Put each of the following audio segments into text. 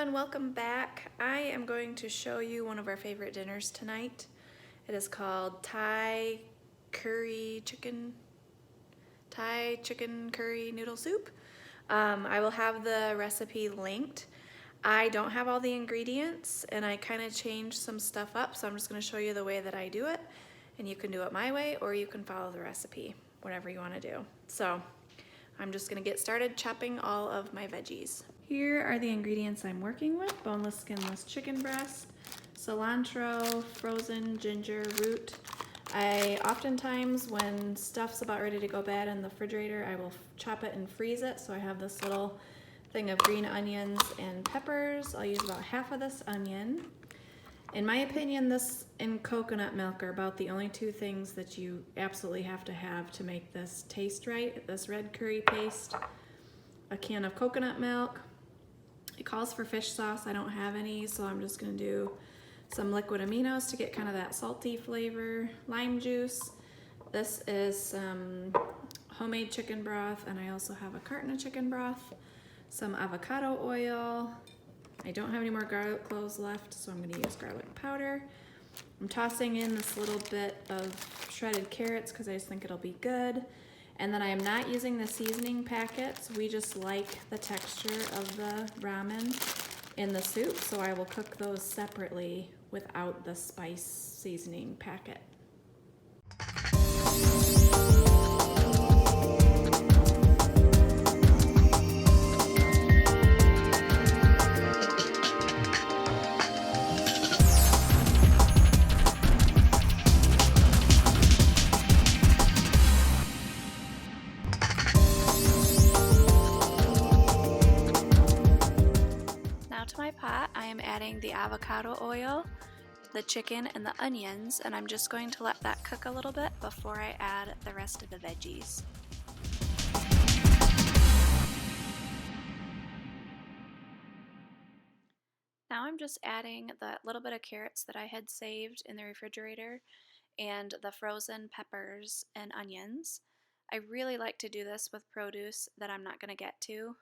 everyone, welcome back. I am going to show you one of our favorite dinners tonight. It is called Thai chicken curry noodle soup. I will have the recipe linked. I don't have all the ingredients and I kind of changed some stuff up, so I'm just going to show you the way that I do it, and you can do it my way or you can follow the recipe, whatever you want to do. So I'm just going to get started chopping all of my veggies. Here are the ingredients I'm working with: boneless, skinless chicken breast, cilantro, frozen ginger root. I oftentimes, when stuff's about ready to go bad in the refrigerator, I will chop it and freeze it. So I have this little thing of green onions and peppers. I'll use about half of this onion. In my opinion, this and coconut milk are about the only two things that you absolutely have to make this taste right. This red curry paste, a can of coconut milk. It calls for fish sauce. I don't have any, so I'm just gonna do some liquid aminos to get kind of that salty flavor. Lime juice. This is some homemade chicken broth, and I also have a carton of chicken broth. Some avocado oil. I don't have any more garlic cloves left, so I'm gonna use garlic powder. I'm tossing in this little bit of shredded carrots because I just think it'll be good. And then I am not using the seasoning packets. We just like the texture of the ramen in the soup, so I will cook those separately without the spice seasoning packet. To my pot, I am adding the avocado oil, the chicken, and the onions, and I'm just going to let that cook a little bit before I add the rest of the veggies. Now I'm just adding the little bit of carrots that I had saved in the refrigerator and the frozen peppers and onions. I really like to do this with produce that I'm not going to get to,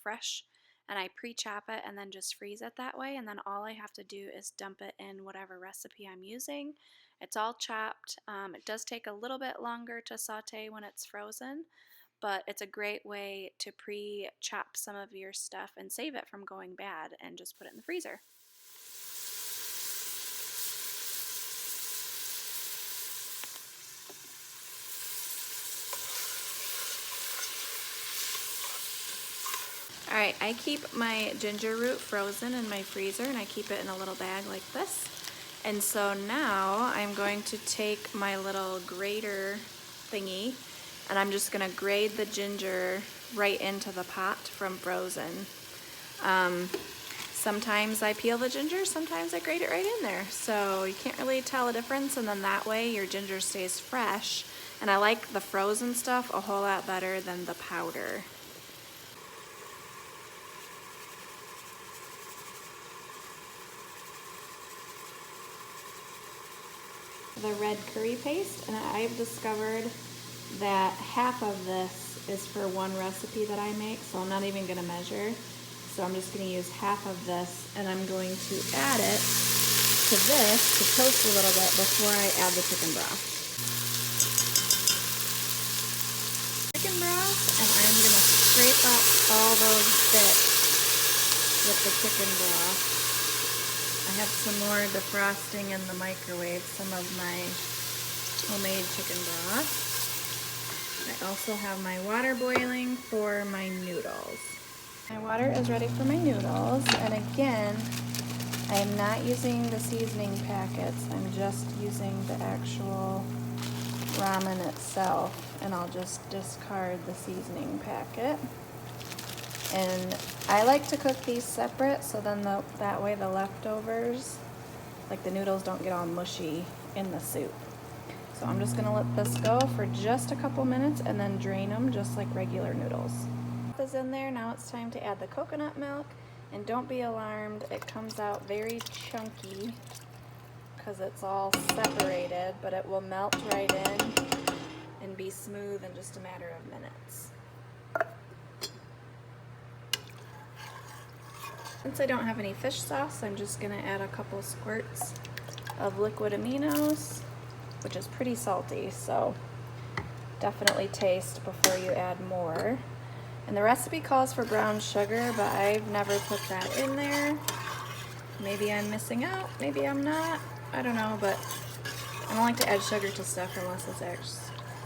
fresh. And I pre-chop it and then just freeze it that way, and then all I have to do is dump it in whatever recipe I'm using. It's all chopped. It does take a little bit longer to saute when it's frozen, but it's a great way to pre-chop some of your stuff and save it from going bad and just put it in the freezer. Alright, I keep my ginger root frozen in my freezer, and I keep it in a little bag like this. And so now I'm going to take my little grater thingy, and I'm just going to grate the ginger right into the pot from frozen. Sometimes I peel the ginger, sometimes I grate it right in there. So you can't really tell a difference, and then that way your ginger stays fresh. And I like the frozen stuff a whole lot better than the powder. The red curry paste, and I've discovered that half of this is for one recipe that I make, so I'm not even going to measure. So I'm just going to use half of this, and I'm going to add it to this to toast a little bit before I add the chicken broth. Chicken broth, and I'm going to scrape up all those bits with the chicken broth. I have some more defrosting in the microwave, some of my homemade chicken broth. I also have my water boiling for my noodles. My water is ready for my noodles, and again, I am not using the seasoning packets. I'm just using the actual ramen itself, and I'll just discard the seasoning packet. And I like to cook these separate, so then that way the leftovers, like the noodles, don't get all mushy in the soup. So I'm just gonna let this go for just a couple minutes and then drain them just like regular noodles. This is in there. Now it's time to add the coconut milk, and don't be alarmed, it comes out very chunky because it's all separated, but it will melt right in and be smooth in just a matter of minutes. Since I don't have any fish sauce, I'm just gonna add a couple squirts of liquid aminos, which is pretty salty, so definitely taste before you add more. And the recipe calls for brown sugar, but I've never put that in there. Maybe I'm missing out, maybe I'm not, I don't know, but I don't like to add sugar to stuff unless it's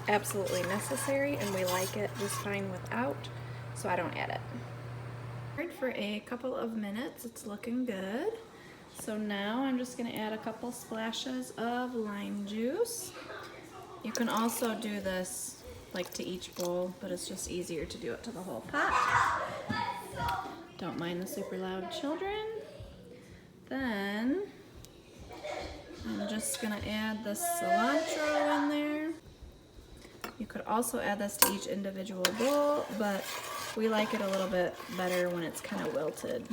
absolutely necessary, and we like it just fine without, so I don't add it. For a couple of minutes, it's looking good. So now I'm just gonna add a couple splashes of lime juice. You can also do this like to each bowl, but it's just easier to do it to the whole pot. Don't mind the super loud children. Then I'm just gonna add the cilantro in there. You could also add this to each individual bowl, but we like it a little bit better when it's kind of wilted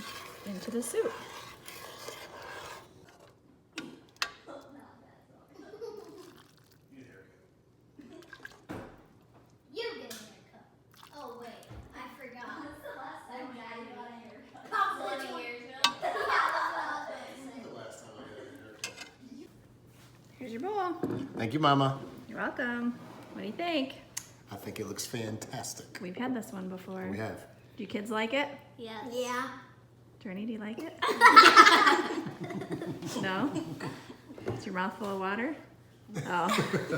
into the soup. You get a haircut. Oh wait, I forgot. When's the last time Daddy got a haircut? 20 years ago. Yeah, that's what I was going to say. The last time I got a haircut. Here's your bowl. Thank you, Mama. You're welcome. What do you think? I think it looks fantastic. We've had this one before. We have. Do you kids like it? Yes. Yeah. Journey, do you like it? No? Is your mouth full of water? Oh.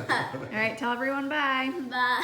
All right, tell everyone bye. Bye.